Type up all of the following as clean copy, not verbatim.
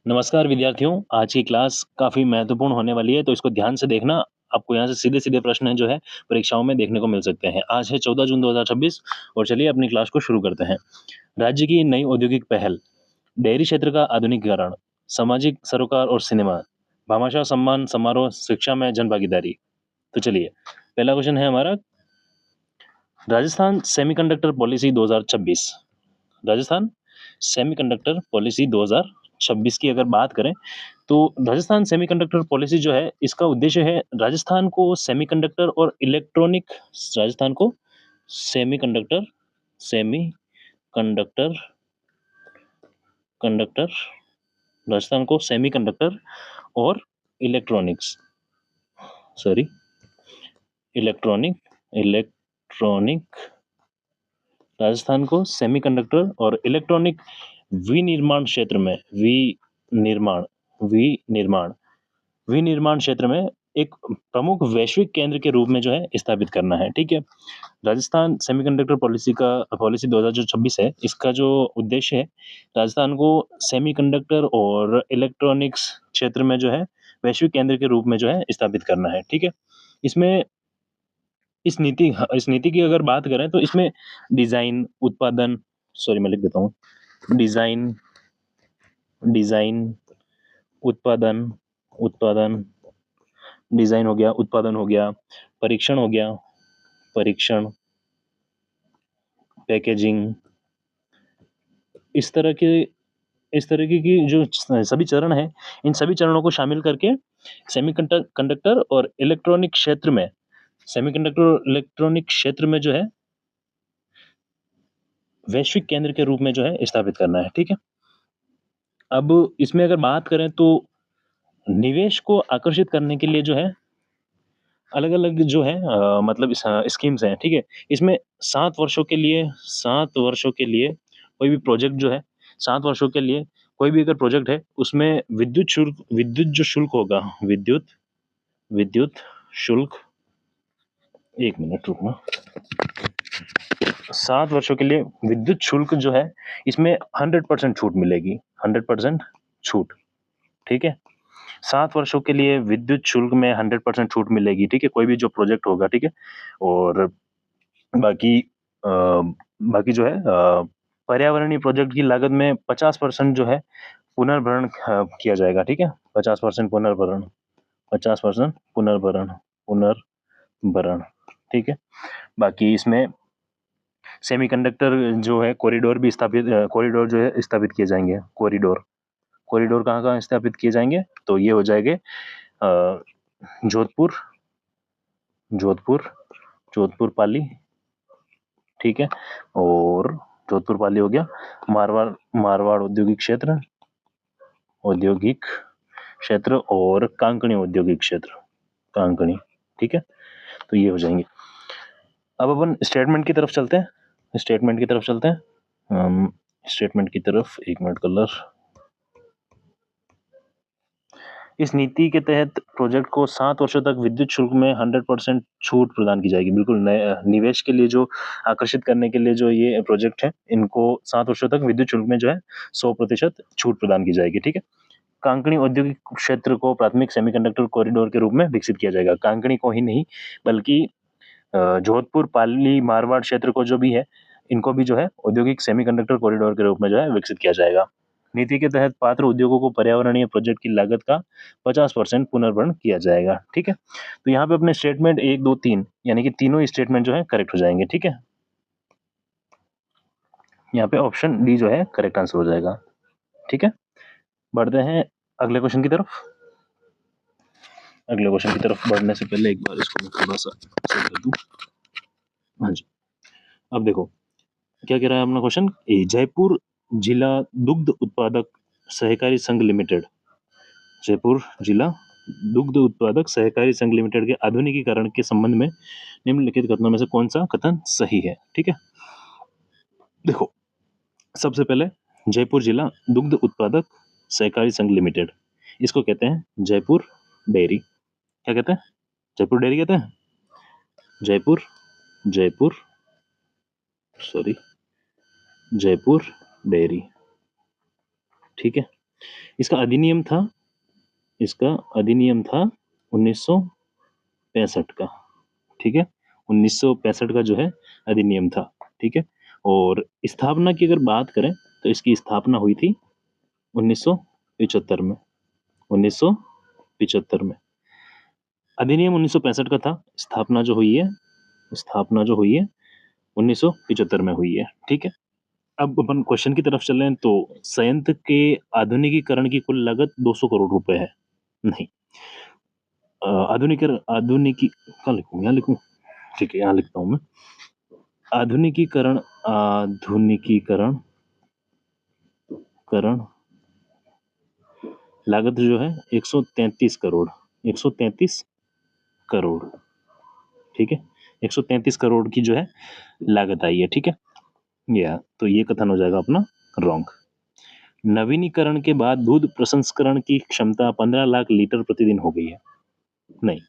नमस्कार विद्यार्थियों, आज की क्लास काफ़ी महत्वपूर्ण होने वाली है, तो इसको ध्यान से देखना। आपको यहाँ से सीधे-सीधे प्रश्न जो है परीक्षाओं में देखने को मिल सकते हैं। आज है 14 जून 2026 और चलिए अपनी क्लास को शुरू करते हैं। राज्य की नई औद्योगिक पहल, डेयरी क्षेत्र का आधुनिकीकरण, सामाजिक सरोकार और सिनेमा, भामाशाह सम्मान समारोह, शिक्षा में जनभागीदारी। तो चलिए, पहला क्वेश्चन है हमारा, Rajasthan semiconductor policy 2026। Rajasthan semiconductor policy 2026 की अगर बात करें तो राजस्थान सेमीकंडक्टर पॉलिसी जो है इसका उद्देश्य है राजस्थान को सेमीकंडक्टर और इलेक्ट्रॉनिक राजस्थान को सेमीकंडक्टर सेमीकंडक्टर कंडक्टर राजस्थान को सेमीकंडक्टर और electronics sorry electronic electronic Rajasthan को सेमीकंडक्टर और इलेक्ट्रॉनिक विनिर्माण क्षेत्र में विनिर्माण विनिर्माण विनिर्माण क्षेत्र में एक प्रमुख वैश्विक केंद्र के रूप में जो है स्थापित करना है। ठीक है, राजस्थान सेमीकंडक्टर पॉलिसी 2026 है, इसका जो उद्देश्य है राजस्थान को सेमीकंडक्टर और इलेक्ट्रॉनिक्स क्षेत्र में जो है वैश्विक केंद्र के रूप में जो है स्थापित करना है। ठीक है, इसमें इस नीति की अगर बात करें तो इसमें डिजाइन उत्पादन सॉरी मैं लिख देता हूँ, डिजाइन डिजाइन उत्पादन उत्पादन डिजाइन हो गया, उत्पादन हो गया, परीक्षण हो गया, परीक्षण, पैकेजिंग, इस तरह के इस तरीके की जो सभी चरण है, इन सभी चरणों को शामिल करके सेमीकंडक्टर और इलेक्ट्रॉनिक क्षेत्र में सेमीकंडक्टर और इलेक्ट्रॉनिक क्षेत्र में जो है वैश्विक केंद्र के रूप में जो है स्थापित करना है। ठीक है, अब इसमें अगर बात करें तो निवेश को आकर्षित करने के लिए जो है अलग अलग जो है मतलब स्कीम्स हैं। ठीक है, इसमें 7 वर्षों के लिए कोई भी प्रोजेक्ट जो है 7 वर्षों के लिए कोई भी अगर प्रोजेक्ट है उसमें विद्युत जो शुल्क होगा, विद्युत शुल्क, 1 मिनट रुकना, 7 वर्षों के लिए विद्युत शुल्क जो है इसमें 100% छूट मिलेगी, 100% छूट। ठीक है, 7 वर्षों के लिए विद्युत शुल्क में 100% छूट मिलेगी। ठीक है, कोई भी जो प्रोजेक्ट होगा। ठीक है, और बाकी बाकी जो है पर्यावरणीय प्रोजेक्ट की लागत में 50% जो है पुनर्भरण किया जाएगा। ठीक है, 50% पुनर्भरण, 50% पुनर्भरण पुनर्भरण। ठीक है, बाकी इसमें सेमीकंडक्टर जो है कॉरिडोर जो है स्थापित किए जाएंगे। कॉरिडोर कहाँ कहाँ स्थापित किए जाएंगे, तो ये हो जाएंगे जोधपुर जोधपुर जोधपुर पाली। ठीक है, और जोधपुर पाली हो गया, मारवाड़ औद्योगिक क्षेत्र और कांकणी औद्योगिक क्षेत्र, कांकणी। ठीक है, तो ये हो जाएंगे। अब अपन स्टेटमेंट की तरफ चलते हैं, स्टेटमेंट की तरफ चलते हैं स्टेटमेंट की तरफ, 1 मिनट कलर। इस नीति के तहत प्रोजेक्ट को 7 वर्षों तक विद्युत शुल्क में 100% छूट प्रदान की जाएगी। बिल्कुल नए निवेश के लिए जो आकर्षित करने के लिए जो ये प्रोजेक्ट है, इनको 7 वर्षों तक विद्युत शुल्क में जो है 100% छूट प्रदान की जाएगी। ठीक है, कांकणी औद्योगिक क्षेत्र को प्राथमिक सेमीकंडक्टर कॉरिडोर के रूप में विकसित किया जाएगा। कांकणी को ही नहीं बल्कि जोधपुर पाली मारवाड़ क्षेत्र को जो भी है, इनको भी जो है औद्योगिक सेमीकंडक्टर कॉरिडोर के रूप में जो है विकसित किया जाएगा। नीति के तहत पात्र उद्योगों को पर्यावरणीय प्रोजेक्ट की लागत का 50% पुनर्भरण किया जाएगा। ठीक है, तो यहाँ पे अपने स्टेटमेंट 1, 2, 3 यानी कि तीनों स्टेटमेंट जो है करेक्ट हो जाएंगे। ठीक है, यहाँ पे ऑप्शन डी जो है करेक्ट आंसर हो जाएगा। ठीक है, बढ़ते हैं अगले क्वेश्चन की तरफ। अगले क्वेश्चन की तरफ बढ़ने से पहले एक बार इसको मैं थोड़ा सा सेट कर दूं। हाँ जी, अब देखो क्या कह रहा है अपना क्वेश्चन, जयपुर जिला दुग्ध उत्पादक सहकारी संघ लिमिटेड, जयपुर जिला दुग्ध उत्पादक सहकारी संघ लिमिटेड के आधुनिकीकरण के संबंध में निम्नलिखित कथनों में से कौन सा कथन सही है। ठीक है, देखो सबसे पहले जयपुर जिला दुग्ध उत्पादक सहकारी संघ लिमिटेड, इसको कहते हैं जयपुर डेयरी। क्या कहते हैं, जयपुर डेयरी कहते हैं, जयपुर जयपुर सॉरी जयपुर डेयरी। ठीक है, इसका अधिनियम था इसका अधिनियम था 1965 का, ठीक है? 1965 का जो है अधिनियम था, ठीक है? और स्थापना की अगर बात करें, तो इसकी स्थापना हुई थी 1975 में, 1975 में। अधिनियम 1965 का था, स्थापना जो हुई है 1975 में हुई है, ठीक है? अब अपन क्वेश्चन की तरफ चलें तो संयंत्र के आधुनिकीकरण की कुल लागत 200 करोड़ रुपए है। नहीं, आधुनिकी कहाँ लिखूँ? यहाँ लिखूँ? ठीक है, यहाँ लिखता हूँ मैं। आधुनिकीकरण आधुनिकीकरण करण लागत जो है 133 करोड़, 133 करोड़, ठीक है? 133 करोड़ की जो है लागत आई है, ठीक है? तो ये कथन हो जाएगा अपना रॉन्ग। नवीनीकरण के बाद दूध प्रसंस्करण की क्षमता 15 लाख लीटर प्रतिदिन हो गई है। नहीं,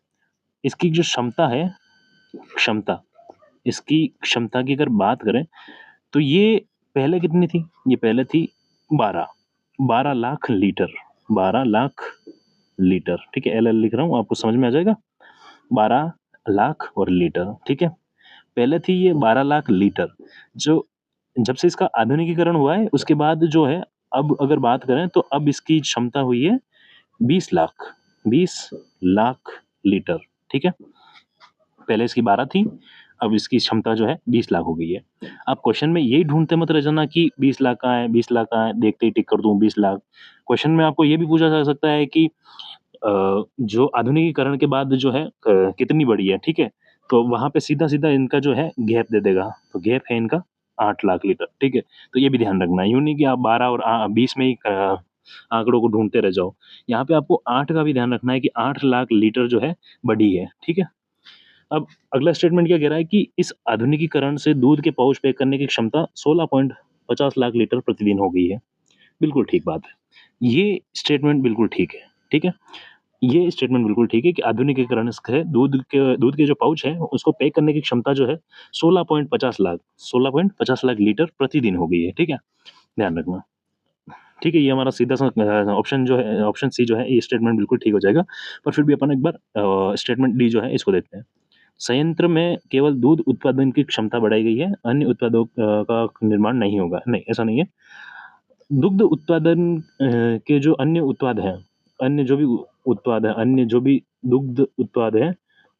इसकी जो क्षमता इसकी क्षमता की अगर बात करें, तो ये पहले कितनी थी? ये पहले थी 12 लाख लीटर, 12 लाख लीटर, ठीक है? एल लिख रहा हूँ, आपको समझ में आ जाएगा। 12 लाख और लीटर, ठीक है? पहले थी ये 12 लाख लीटर, जो जब से इसका आधुनिकीकरण हुआ है उसके बाद जो है, अब अगर बात करें तो अब इसकी क्षमता हुई है 20 लाख लीटर, ठीक है? पहले इसकी 12 थी, अब इसकी क्षमता जो है 20 लाख हो गई है। आप क्वेश्चन में यही ढूंढते मत रह जाना कि 20 लाख कहाँ है, 20 लाख कहाँ है, देखते ही टिक कर दूं 20 लाख। क्वेश्चन में आपको ये भी पूछा जा सकता है कि जो आधुनिकीकरण के बाद जो है कितनी बड़ी है, ठीक है? तो वहां पे सीधा सीधा इनका जो है गैप दे देगा, तो गैप है इनका 8 लाख लीटर, ठीक है? तो ये भी ध्यान रखना है, यूं नहीं कि आप 12 और 20 में ही आंकड़ों को ढूंढते रह जाओ। यहाँ पे आपको 8 का भी ध्यान रखना है कि 8 लाख लीटर जो है बड़ी है, ठीक है? अब अगला स्टेटमेंट क्या कह रहा है कि इस आधुनिकीकरण से दूध के पाउच पैक करने की क्षमता 16.50 लाख लीटर प्रतिदिन हो गई है। बिल्कुल ठीक बात है। ये स्टेटमेंट बिल्कुल ठीक है, ठीक है? ये स्टेटमेंट बिल्कुल ठीक है कि आधुनिकीकरण से दूध के जो पाउच है उसको पैक करने की क्षमता जो है 16.50 लाख लीटर प्रतिदिन हो गई है, ठीक है? ध्यान रखना। ठीक है, ये हमारा सीधा सा ऑप्शन जो है, ऑप्शन सी जो है, ये स्टेटमेंट बिल्कुल ठीक हो जाएगा। पर फिर भी अपन एक बार स्टेटमेंट डी जो है इसको देखते हैं। संयंत्र में केवल दूध उत्पादन की क्षमता बढ़ाई गई है, अन्य उत्पादों का निर्माण नहीं होगा। नहीं, ऐसा नहीं है। दुग्ध उत्पादन के जो अन्य उत्पाद हैं, अन्य जो भी दुग्ध उत्पाद हैं,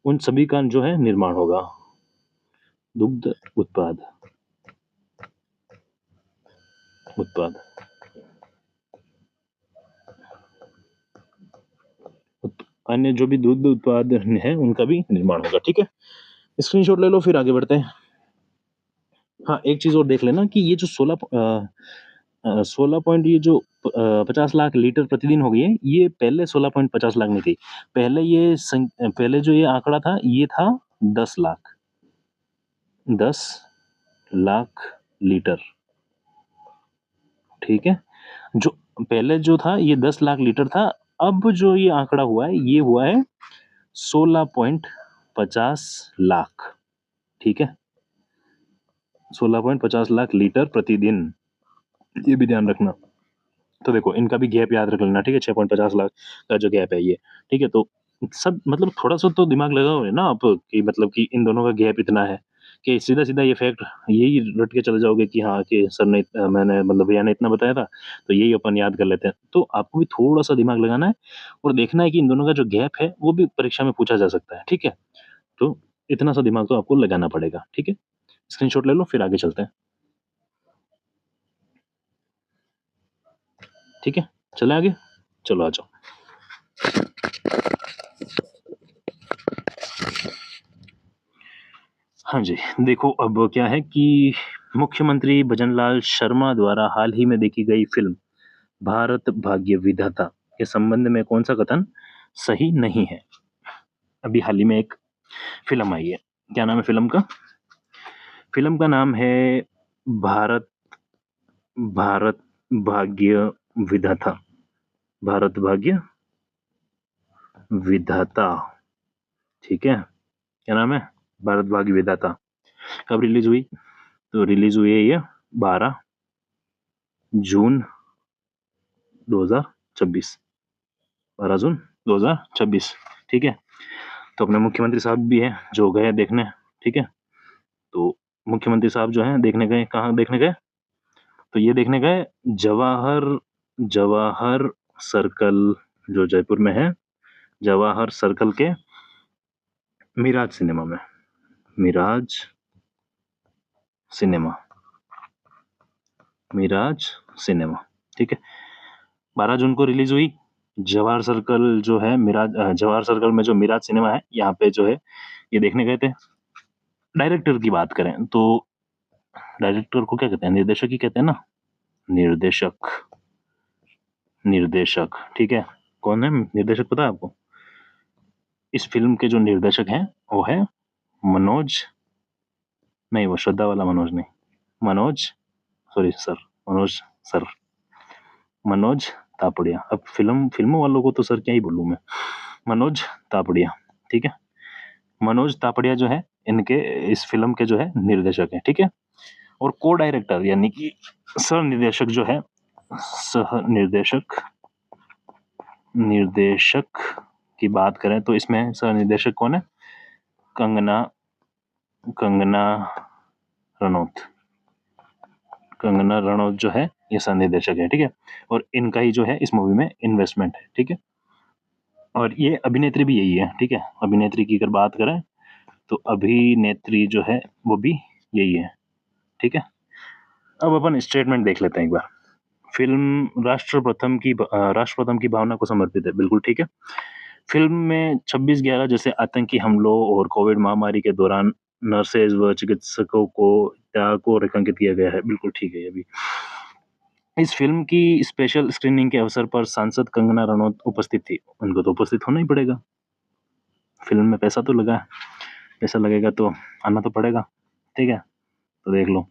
उन सभी का जो है निर्माण होगा। दुग्ध उत्पाद उत्पाद अन्य जो भी दुग्ध उत्पाद हैं उनका भी निर्माण होगा, ठीक है? स्क्रीनशॉट ले लो, फिर आगे बढ़ते हैं। हाँ, एक चीज और देख लेना कि ये जो 16 पॉइंट, ये जो 50 लाख लीटर प्रतिदिन हो गई है, ये पहले 16.50 लाख नहीं थी। पहले जो ये आंकड़ा था, ये था 10 लाख, 10 लाख लीटर, ठीक है? जो पहले जो था ये 10 लाख लीटर था। अब जो ये आंकड़ा हुआ है, ये हुआ है 16.50 लाख, ठीक है? 16.50 लाख लीटर प्रतिदिन, ये भी ध्यान रखना। तो देखो, इनका भी गैप याद रख लेना, ठीक है? 6.50 लाख का जो गैप है ये, ठीक है? तो सब मतलब थोड़ा सा तो दिमाग लगाओगे ना आप, कि मतलब कि इन दोनों का गैप इतना है, कि सीधा सीधा ये फैक्ट यही रट के चले जाओगे कि हाँ, कि सर ने मैंने मतलब भैया ने इतना बताया था, तो यही अपन याद कर लेते हैं। तो आपको भी थोड़ा सा दिमाग लगाना है और देखना है कि इन दोनों का जो गैप है वो भी परीक्षा में पूछा जा सकता है, ठीक है? तो इतना सा दिमाग तो आपको लगाना पड़ेगा, ठीक है? स्क्रीनशॉट ले लो, फिर आगे चलते हैं, ठीक है? चले आगे, चलो आ जाओ। हाँ जी, देखो अब क्या है कि मुख्यमंत्री भजनलाल शर्मा द्वारा हाल ही में देखी गई फ़िल्म भारत भाग्य विधाता के संबंध में कौन-सा कथन सही नहीं है? अभी हाल ही में एक फ़िल्म आई है। क्या नाम है फ़िल्म का? फ़िल्म का नाम है भारत भारत भाग्य विधाता। भारत भाग्य विधाता, ठीक है? क्या नाम है? भारत भाग्य विधाता। कब रिलीज़ हुई? तो रिलीज़ हुई है ये 12 जून 2026, 12 जून 2026, ठीक है। तो अपने मुख्यमंत्री साहब भी हैं जो गए देखने, ठीक है। तो मुख्यमंत्री साहब जो हैं देखने गए, कहाँ देखने गए? तो ये देखने गए जवाहर जवाहर सर्कल, जो जयपुर में है, जवाहर सर्कल के मिराज सिनेमा में, मिराज सिनेमा, मिराज सिनेमा, ठीक है। 12 जून को रिलीज हुई। जवाहर सर्कल जो है जवाहर सर्कल में जो मिराज सिनेमा है, यहाँ पे जो है ये देखने गए थे। डायरेक्टर की बात करें तो डायरेक्टर को क्या कहते हैं? निर्देशक ही कहते हैं ना, निर्देशक, निर्देशक, ठीक है। कौन है निर्देशक, पता है आपको? इस फिल्म के जो निर्देशक हैं वो है मनोज, नहीं वो श्रद्धा वाला मनोज नहीं, Manoj, sorry sir, Manoj sir, Manoj Tapadia. अब फिल्मों वालों को तो सर क्या ही बोलूं मैं, मनोज तापड़िया, ठीक है। मनोज तापड़िया जो है इनके इस फिल्म के जो है निर्देशक हैं, ठीक है। और को डायरेक्टर यानी कि सह निर्देशक जो है, सह निर्देशक, निर्देशक की बात करें तो इसमें सह निर्देशक कौन है? कंगना, कंगना रनौत, कंगना रनौत जो है ये सह निर्देशक है, ठीक है। और इनका ही जो है इस मूवी में इन्वेस्टमेंट है, ठीक है। और ये अभिनेत्री भी यही है, ठीक है। अभिनेत्री की अगर बात करें तो अभिनेत्री जो है वो भी यही है, ठीक है। अब अपन स्टेटमेंट देख लेते हैं एक बार। फिल्म राष्ट्र प्रथम की भावना को समर्पित है, बिल्कुल ठीक है। फिल्म में 26/11 जैसे आतंकी हमलों और कोविड महामारी के दौरान नर्सेज व चिकित्सकों को त्याग को रेखांकित किया गया है, बिल्कुल ठीक है ये भी। इस फिल्म की स्पेशल स्क्रीनिंग के अवसर पर सांसद कंगना रनौत उपस्थित थी, उनको तो उपस्थित होना ही पड़ेगा, फिल्म में पैसा तो लगा है, पैसा लगेगा तो आना तो पड़ेगा, ठीक है। तो देख लो,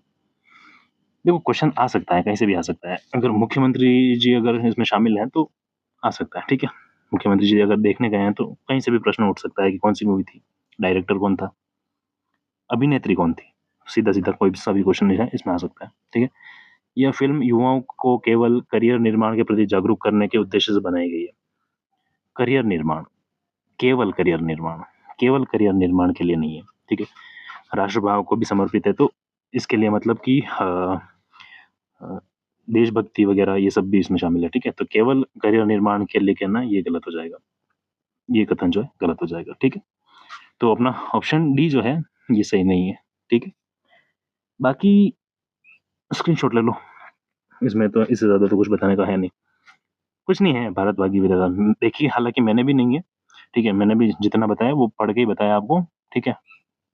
देखो क्वेश्चन आ सकता है, कहीं से भी आ सकता है। अगर मुख्यमंत्री जी अगर इसमें शामिल हैं तो आ सकता है, ठीक है। मुख्यमंत्री जी अगर देखने गए हैं तो कहीं से भी प्रश्न उठ सकता है कि कौन सी मूवी थी, डायरेक्टर कौन था, अभिनेत्री कौन थी, सीधा सीधा कोई सा भी क्वेश्चन है इसमें आ सकता है, ठीक है। यह फिल्म युवाओं को केवल करियर निर्माण के प्रति जागरूक करने के उद्देश्य से बनाई गई है। करियर निर्माण, केवल करियर निर्माण, केवल करियर निर्माण के लिए नहीं है, ठीक है। राष्ट्रभाव को भी समर्पित है, तो इसके लिए मतलब कि देशभक्ति वगैरह ये सब भी इसमें शामिल है, ठीक है। तो केवल करियर निर्माण के लिए कहना ये गलत हो जाएगा, ये कथन जो है गलत हो जाएगा, ठीक है। तो अपना ऑप्शन डी जो है ये सही नहीं है, ठीक है। बाकी स्क्रीनशॉट ले लो, इसमें तो इससे ज्यादा तो कुछ बताने का है नहीं, कुछ नहीं है। भारत भागी विधाता देखिए, हालांकि मैंने भी नहीं है, ठीक है। मैंने भी जितना बताया वो पढ़ के ही बताया आपको, ठीक है।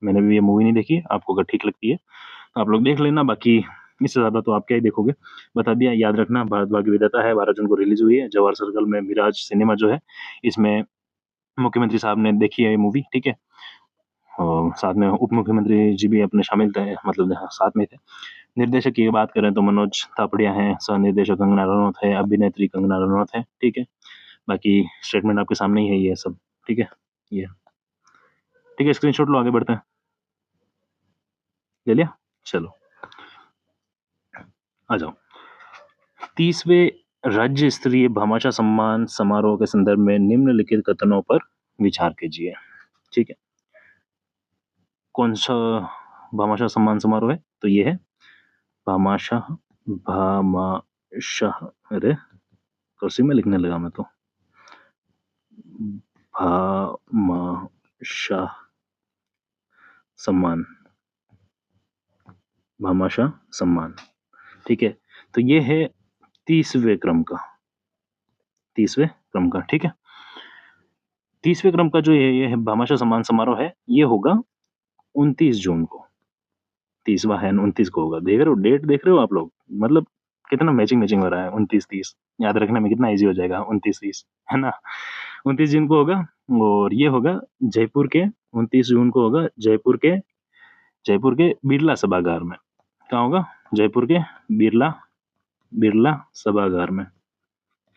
मैंने भी ये मूवी नहीं देखी है, आपको अगर ठीक लगती है तो आप लोग देख लेना, बाकी इससे ज्यादा तो आप क्या ही देखोगे। बता दिया, याद रखना, भारत भाग्य विधाता है, 12 जून को रिलीज हुई है, जवाहर सर्कल में मिराज सिनेमा जो है, इसमें मुख्यमंत्री साहब ने देखी है ये मूवी, ठीक है। और साथ में उप मुख्यमंत्री जी भी अपने शामिल थे, मतलब साथ में थे। निर्देशक की बात करें तो मनोज तापड़िया हैं, सह निर्देशक कंगना रनौत है, अभिनेत्री कंगना रनौत है, ठीक है। बाकी स्टेटमेंट आपके सामने ही है ये सब, ठीक है। ये ठीक है, स्क्रीनशॉट लो, आगे बढ़ते हैं। ले लिया, चलो आ जाओ। 30वें राज्य स्तरीय भामाशाह सम्मान समारोह के संदर्भ में निम्नलिखित कथनों पर विचार कीजिए, ठीक है। कौन सा भामाशाह सम्मान समारोह है? तो ये है भामाशाह, भामाशाह, अरे कर्सिव में लिखने लगा मैं तो, भामाशाह सम्मान, भामाशाह सम्मान, ठीक है। तो ये है 30वें क्रम का, 30वें क्रम का, ठीक है। 30वें क्रम का जो ये है भामाशाह सम्मान समारोह है, ये होगा 29 जून को, 30वां है 29 को होगा। देख रहे हो, डेट देख रहे हो आप लोग, मतलब कितना मैचिंग मैचिंग हो रहा है, 29-30 याद रखने में कितना इजी हो जाएगा, 29-30 है ना। 29 जून को होगा, और ये होगा जयपुर के, 29 जून को होगा जयपुर के बिरला सभागार में। कहाँ होगा? जयपुर के बिरला बिरला सभागार में,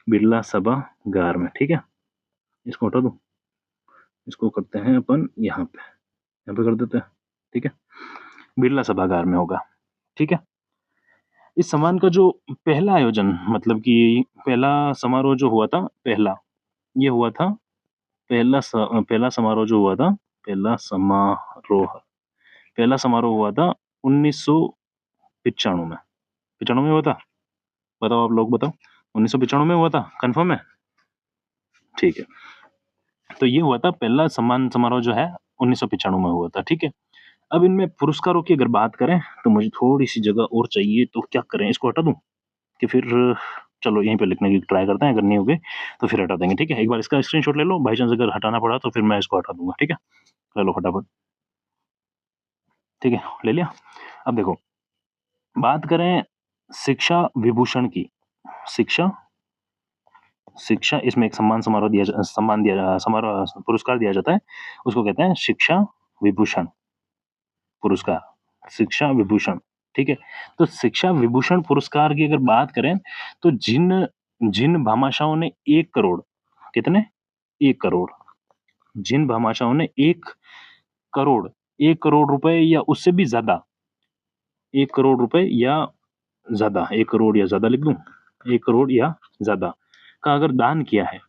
बिरला सभागार में, ठीक है। इसको हटा दो, इसको करते हैं अपन यहाँ पे कर देते हैं, ठीक है। बिरला सभागार में होगा, ठीक है। इस सम्मान का जो पहला आयोजन मतलब कि पहला समारोह जो हुआ था पहला, ये हुआ था पहला समारोह जो हुआ था, पहला समारोह पहला समारोह हुआ था 1995 में। 95 में हुआ था? बताओ आप लोग बताओ। 1995 में हुआ था? कन्फर्म है? ठीक है। तो ये हुआ था पहला सम्मान समारोह जो है 1995 में हुआ था, ठीक है? अब इनमें पुरस्कारों की अगर बात करें तो मुझे थोड़ी-सी जगह और चाहिए तो क्या करें? इसको हटा दूँ? कि फिर चलो यहीं पे लिखने की ट्राई करते हैं, अगर नहीं होगी तो फिर हटा देंगे, ठीक है? एक बार इसका स्क्रीनशॉट ले लो, बाय चांस अगर हटाना पड़ा तो फिर मैं इसको हटा दूँगा, ठीक है? ले लो फटाफट, ठीक है? ले लिया? अब देखो, बात करें शिक्षा विभूषण की, शिक्षा शिक्षा इसमें एक सम्मान दिया जा समारोह पुरस्कार दिया जाता है, उसको कहते हैं शिक्षा विभूषण पुरस्कार, शिक्षा विभूषण, ठीक है? तो शिक्षा विभूषण पुरस्कार की अगर बात करें, तो जिन जिन भामाशाहों ने 1 करोड़ कितने? 1 करोड़ जिन भामाशाहों ने 1 करोड़ 1 करोड़ रुपए या उससे भी ज़्यादा 1 करोड़ रुपए या ज़्यादा 1 करोड़ या ज़्यादा लिख दूँ? 1 करोड़ या ज़्यादा का अगर दान किया है,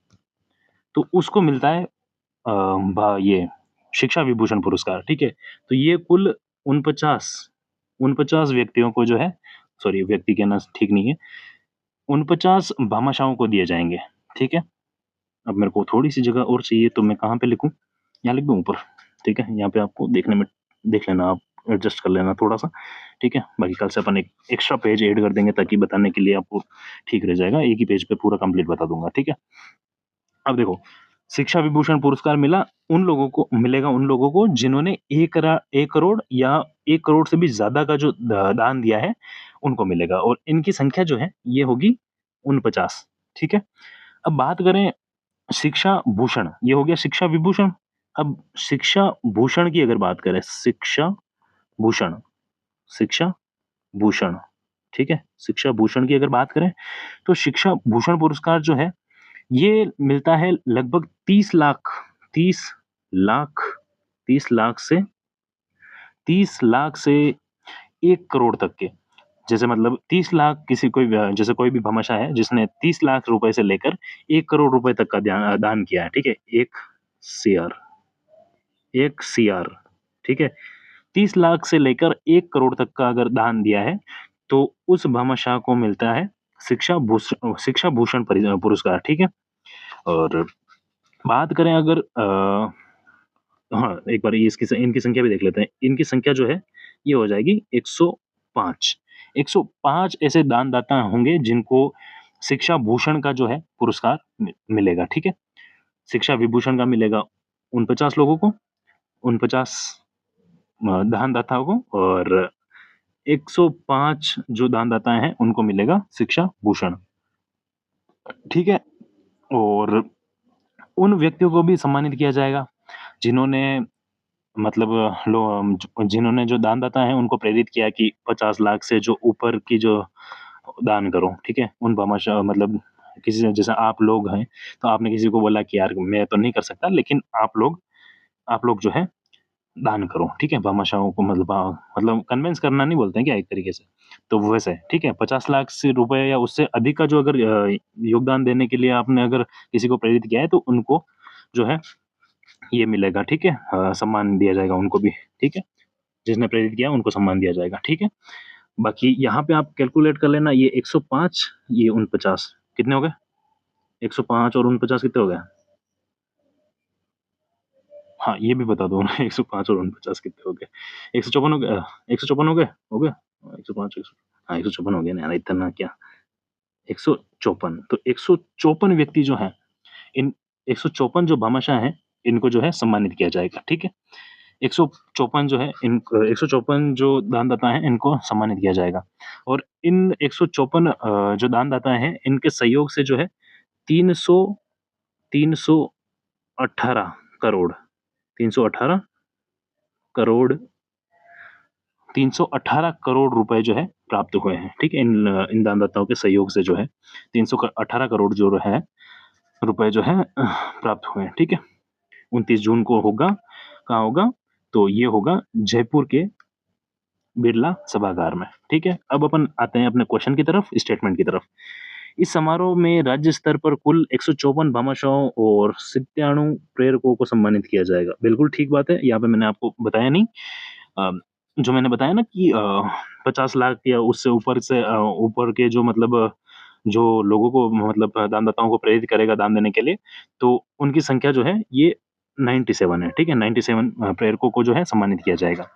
तो उसको मिलता है ये शिक्षा विभूषण पुरस्कार, ठीक है? तो ये कुल 49 49 व्यक्तियों को जो है सॉरी व्यक्ति कहना ठीक नहीं है, 49 भामाशाहों को दिए जाएँगे, ठीक है? अब मेरे को थोड़ी-सी जगह और चाहिए तो मैं कहाँ पे लिखूँ? यहाँ लिख दूँ ऊपर, ठीक है? यहाँ पे आपको देखने में देख लेना आप, एडजस्ट कर लेना थोड़ा-सा, ठीक है? बाकी कल से अपन एक एक्स्ट्रा पेज ऐड कर देंगे ताकि बताने के लिए आपको ठीक रह जाएगा, एक ही पेज पे पूरा कंप्लीट बता दूँगा, ठीक है? अब देखो, शिक्षा विभूषण पुरस्कार मिलेगा उन लोगों को जिन्होंने 1 करोड़ या 1 करोड़ से भी ज़्यादा का जो दान दिया है, उनको मिलेगा और इनकी संख्या जो है, ये होगी 49, ठीक है? अब बात करें शिक्षा भूषण, ये हो गया शिक्षा विभूषण। अब शिक्षा भूषण की अगर बात करें, भूषण शिक्षा भूषण, ठीक है? शिक्षा भूषण की अगर बात करें, तो शिक्षा भूषण पुरस्कार जो है, ये मिलता है लगभग 30 लाख 30 लाख से 30 लाख से 1 करोड़ तक के। जैसे मतलब 30 लाख जैसे कोई भी भामाशाह है जिसने 30 लाख रुपए से लेकर 1 करोड़ रुपए तक का दान किया है, ठीक है? 1 सीआर, ठीक है? 30 लाख से लेकर 1 करोड़ तक का अगर दान दिया है, तो उस भामाशाह को मिलता है शिक्षा भूषण पुरस्कार, ठीक है? और बात करें अगर हाँ, एक बार ये इनकी संख्या भी देख लेते हैं। इनकी संख्या जो है, ये हो जाएगी 105। 105 ऐसे दानदाता होंगे जिनको शिक्षा भूषण का जो है पुरस्कार मिलेगा, ठीक है? शिक्षा विभूषण का मिलेगा 49 लोगों को, 49 दानदाताओं को और 105 जो दानदाता हैं, उनको मिलेगा शिक्षा भूषण, ठीक है? और उन व्यक्तियों को भी सम्मानित किया जाएगा, जिन्होंने मतलब जिन्होंने जो दानदाता हैं उनको प्रेरित किया कि 50 लाख से जो ऊपर की जो दान करो, ठीक है? उन भामाशाह मतलब किसी ने जैसे आप लोग हैं, तो आपने किसी को बोला कि यार मैं तो नहीं कर सकता लेकिन आप लोग जो है दान करो, ठीक है? भामाशाहों को मतलब कन्विंस करना नहीं बोलते हैं क्या एक तरीके से? तो वो वैसे, ठीक है? 50 लाख से रुपए या उससे अधिक का जो अगर योगदान देने के लिए आपने अगर किसी को प्रेरित किया है तो उनको जो है ये मिलेगा, ठीक है? सम्मान दिया जाएगा उनको भी, ठीक है? जिसने प्रेरित किया उनको सम्मान दिया जाएगा, ठीक है? बाकी यहाँ पे आप कैलकुलेट कर लेना ये 105 ये 49 कितने हो गए? 105 और 49 कितने हो गए? हाँ, ये भी बता दो ना 105 और 49 कितने हो गए? 154 हो गए 154 हो गए? हो गए? 105 हाँ, 154 हो गए ना यार इतना क्या? 154 तो 154 व्यक्ति जो हैं, इन 154 जो भामाशाह हैं, इनको जो है सम्मानित किया जाएगा, ठीक है? 154 जो है 154 जो दानदाता हैं, इनको सम्मानित किया जाएगा और इन 154 जो दानदाता हैं, इनके सहयोग से जो है 300 318 करोड़ 318 करोड़ 318 करोड़ रुपए जो है प्राप्त हुए हैं, ठीक है? इन दानदाताओं के सहयोग से जो है 318 करोड़ जो है रुपए जो है प्राप्त हुए हैं, ठीक है? 29 जून को होगा, कहाँ होगा? तो ये होगा जयपुर के बिरला सभागार में। ठीक है, अब अपन आते हैं अपने क्वेश्चन की तरफ, स्टेटमेंट की तरफ। इस समारोह में राज्य स्तर पर कुल 154 भामाशाहों और 97 प्रेरकों को सम्मानित किया जाएगा। बिल्कुल ठीक बात है, यहाँ पे मैंने आपको बताया नहीं, अ, जो मैंने बताया ना कि 50 लाख या उससे ऊपर से ऊपर के जो मतलब जो लोगों को मतलब दानदाताओं को प्रेरित करेगा दान देने के लिए, तो उनकी संख्या जो है ये 97 है, ठीक है? 97 प्रेरकों को जो है सम्मानित किया जाएगा।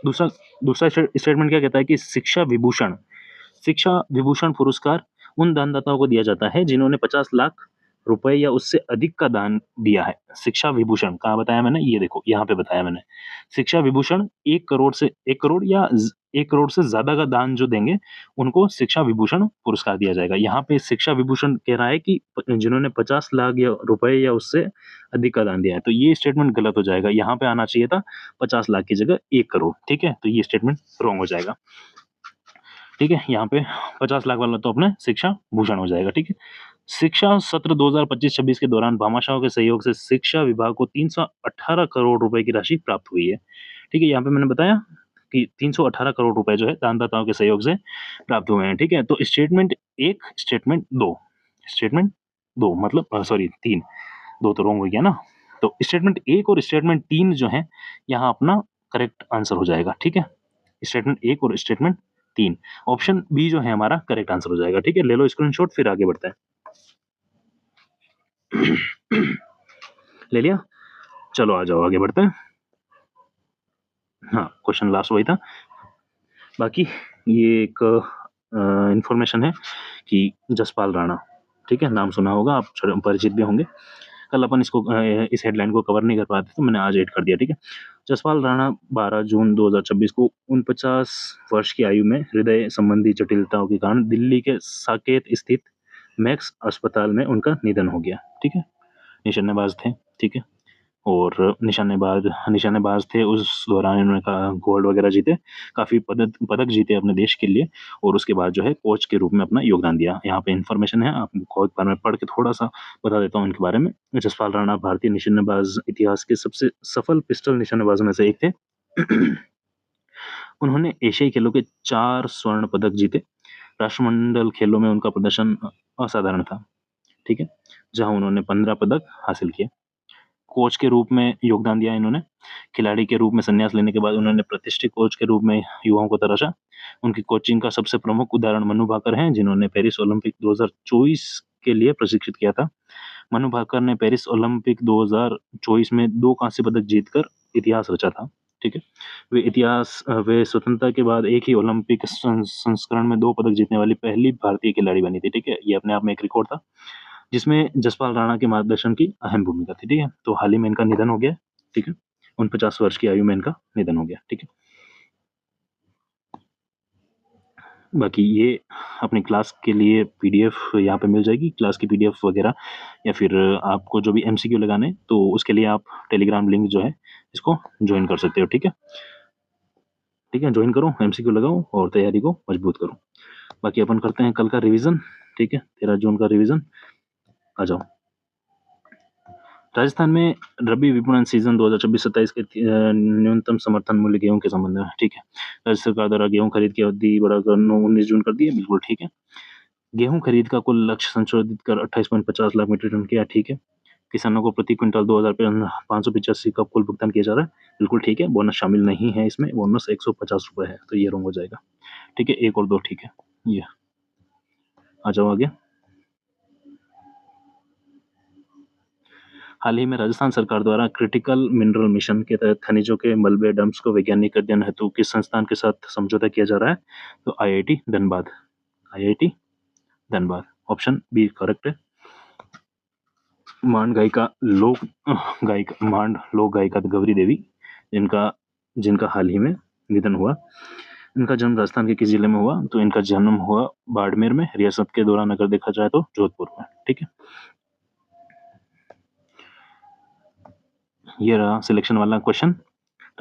दूसरा दूसरा स्टेटमेंट क्या कहता है कि शिक्षा विभूषण पुरस्कार उन दानदाताओं को दिया जाता है जिन्होंने 50 लाख रुपए या उससे अधिक का दान दिया है। शिक्षा विभूषण कहाँ बताया मैंने? ये देखो, यहाँ पे बताया मैंने। शिक्षा विभूषण 1 करोड़ या 1 करोड़ से ज्यादा का दान जो देंगे, उनको शिक्षा विभूषण पुरस्कार दिया जाएगा। यहाँ पे शिक्षा विभूषण कह रहा है कि जिन्होंने 50 लाख या रुपए या उससे अधिक का दान दिया है, तो ये स्टेटमेंट गलत हो जाएगा। यहाँ पे आना चाहिए था 50 लाख की जगह 1 करोड़, ठीक है? तो ये स्टेटमेंट रॉन्ग हो जाएगा। ठीक है, यहाँ पे 50 लाख वाला तो अपने शिक्षा भूषण हो जाएगा। ठीक है, शिक्षा सत्र 2025-26 के दौरान भामाशाहों के सहयोग से शिक्षा विभाग को 318 करोड़ रुपए की राशि प्राप्त हुई है। ठीक है, यहाँ पे मैंने बताया कि 318 करोड़ रुपए जो है दानदाताओं के सहयोग से प्राप्त हुए हैं। ठीक है, तो स्टेटमेंट 1, स्टेटमेंट 2 मतलब सॉरी 3, 2 तो रॉन्ग हो गया ना। तो स्टेटमेंट 1 और स्टेटमेंट 3 जो है, यहाँ अपना करेक्ट आंसर हो जाएगा। ठीक है, स्टेटमेंट 1 और स्टेटमेंट 3, ऑप्शन बी जो है हमारा करेक्ट आंसर हो जाएगा। ठीक है, ले लो स्क्रीनशॉट, फिर आगे बढ़ते हैं। ले लिया? चलो आ जाओ, आगे बढ़ते हैं। हाँ, क्वेश्चन लास्ट वही था। बाकी ये एक इंफॉर्मेशन है कि जसपाल राणा, ठीक है, नाम सुना होगा, आप परिचित भी होंगे। कल अपन इसको इस हेडलाइन को कवर नहीं कर पाते, तो मैंने आज ऐड कर दिया। ठीक है, जसपाल राणा 12 जून 2026 को 49 वर्ष की आयु में हृदय संबंधी जटिलताओं के कारण दिल्ली के साकेत स्थित मैक्स अस्पताल में उनका निधन हो गया। ठीक है, निशानेबाज थे। ठीक है, और निशानेबाज थे, उस दौरान इन्होंने गोल्ड वगैरह जीते, काफ़ी पदक पदक जीते अपने देश के लिए, और उसके बाद जो है कोच के रूप में अपना योगदान दिया। यहाँ पे इन्फॉर्मेशन है, आपको एक बार मैं पढ़ के थोड़ा सा बता देता हूँ इनके बारे में। जसपाल राणा भारतीय निशानेबाज इतिहास के सबसे सफल पिस्टल निशानेबाजों में से एक थे। उन्होंने एशियाई खेलों के 4 स्वर्ण पदक जीते। राष्ट्रमंडल खेलों में उनका प्रदर्शन असाधारण था। ठीक है, जहां उन्होंने 15 पदक हासिल किए। कोच के रूप में योगदान दिया इन्होंने। खिलाड़ी के रूप में संन्यास लेने के बाद उन्होंने प्रतिष्ठित कोच के रूप में युवाओं को तराशा। उनकी कोचिंग का सबसे प्रमुख उदाहरण मनु भाकर हैं, जिन्होंने पेरिस ओलंपिक 2024 के लिए प्रशिक्षित किया था। मनु भाकर ने पेरिस ओलंपिक 2024 में 2 कांस्य पदक जीतकर इतिहास रचा था। ठीक है, वे स्वतंत्रता के बाद एक ही ओलंपिक संस्करण में 2 पदक जीतने वाली पहली भारतीय खिलाड़ी बनी थी। ठीक है, ये अपने आप में एक रिकॉर्ड था, जिसमें जसपाल राणा के मार्गदर्शन की अहम भूमिका थी। ठीक है, तो हाल ही में इनका निधन हो गया। ठीक है, 49 वर्ष की आयु में इनका निधन हो गया। ठीक है, बाकी ये अपनी क्लास के लिए पीडीएफ यहाँ पे मिल जाएगी, क्लास की पीडीएफ वगैरह, या फिर आपको जो भी एमसीक्यू लगाने, तो उसके लिए आप टेलीग्राम लिंक जो है इसको ज्वाइन कर सकते हो। ठीक है, ठीक है, ज्वाइन करो, एमसीक्यू लगाओ और तैयारी को मजबूत करो। बाकी अपन करते हैं कल का रिवीजन। ठीक है, 13 जून का रिवीजन। आ जाओ। राजस्थान में रबी विपणन सीजन 2026-27 के न्यूनतम समर्थन मूल्य गेहूं के संबंध में। ठीक है, राज्य सरकार द्वारा गेहूं खरीद की अवधि बढ़ाकर 19 जून कर दी है। बिल्कुल ठीक है। गेहूं खरीद का कुल लक्ष्य संशोधित कर 28.50 लाख मीट्रिक टन किया। ठीक है, किसानों को प्रति क्विंटल 2,585 का कुल भुगतान किया जा रहा है। बिल्कुल ठीक है, बोनस शामिल नहीं है इसमें, बोनस 150 रुपए है, तो ये रॉन्ग हो जाएगा। ठीक है, 1 और 2 ठीक है। ये आ जाओ आगे। हाल ही में राजस्थान सरकार द्वारा क्रिटिकल मिनरल मिशन के तहत खनिजों के मलबे डंप्स को वैज्ञानिक अध्ययन हेतु किस संस्थान के साथ समझौता किया जा रहा है? तो IIT Dhanbad. IIT Dhanbad, option B correct है। मांड लोक गायिका गौरी देवी, जिनका जिनका हाल ही में निधन हुआ। इनका जन्म राजस्थान के किस जिले में हुआ? तो इनका जन्म हुआ बाड़मेर में, रियासत के दौरान अगर देखा जाए तो जोधपुर में। ठीक है, ये रहा सिलेक्शन वाला क्वेश्चन।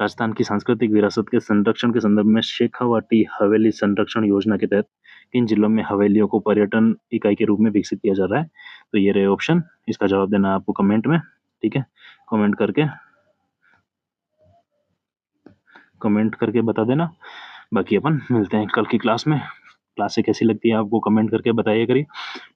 राजस्थान की सांस्कृतिक विरासत के संरक्षण के संदर्भ में शेखावाटी हवेली संरक्षण योजना के तहत किन जिलों में हवेलियों को पर्यटन इकाई के रूप में विकसित किया जा रहा है? तो ये रहे ऑप्शन। इसका जवाब देना आपको कमेंट में। ठीक है, कमेंट करके बता देना। बाकी अपन मिलते हैं कल की क्लास में। क्लासें कैसी लगती है आपको कमेंट करके बताइए करिए,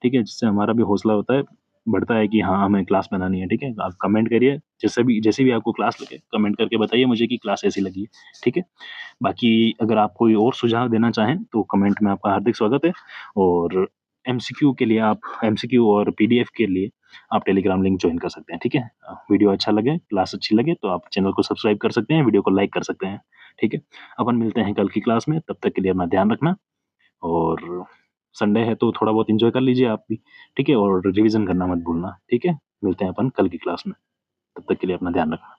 ठीक है? जिससे हमारा भी हौसला होता है, बढ़ता है कि हाँ, हमें क्लास बनानी है, ठीक है? आप कमेंट करिए, जैसे भी आपको क्लास लगे, कमेंट करके बताइए मुझे कि क्लास कैसी लगी है, ठीक है? बाकी अगर आप कोई और सुझाव देना चाहें तो कमेंट में आपका हार्दिक स्वागत है। और एमसीक्यू के लिए आप एमसीक्यू और पीडीएफ के लिए आप टेलीग्राम लिंक जॉइन कर सकते हैं, ठीक है? वीडियो अच्छा लगे, क्लास अच्छी लगे तो आप चैनल को सब्सक्राइब कर सकते हैं, वीडियो को लाइक कर सकते हैं, ठीक है? अपन मिलते हैं कल की क्लास में, तब तक के लिए अपना ध्यान रखना। और संडे है तो थोड़ा बहुत एंजॉय कर लीजिए आप भी, ठीक है? और रिवीजन करना मत भूलना, ठीक है? मिलते हैं अपन कल की क्लास में, तब तक के लिए अपना ध्यान रखना।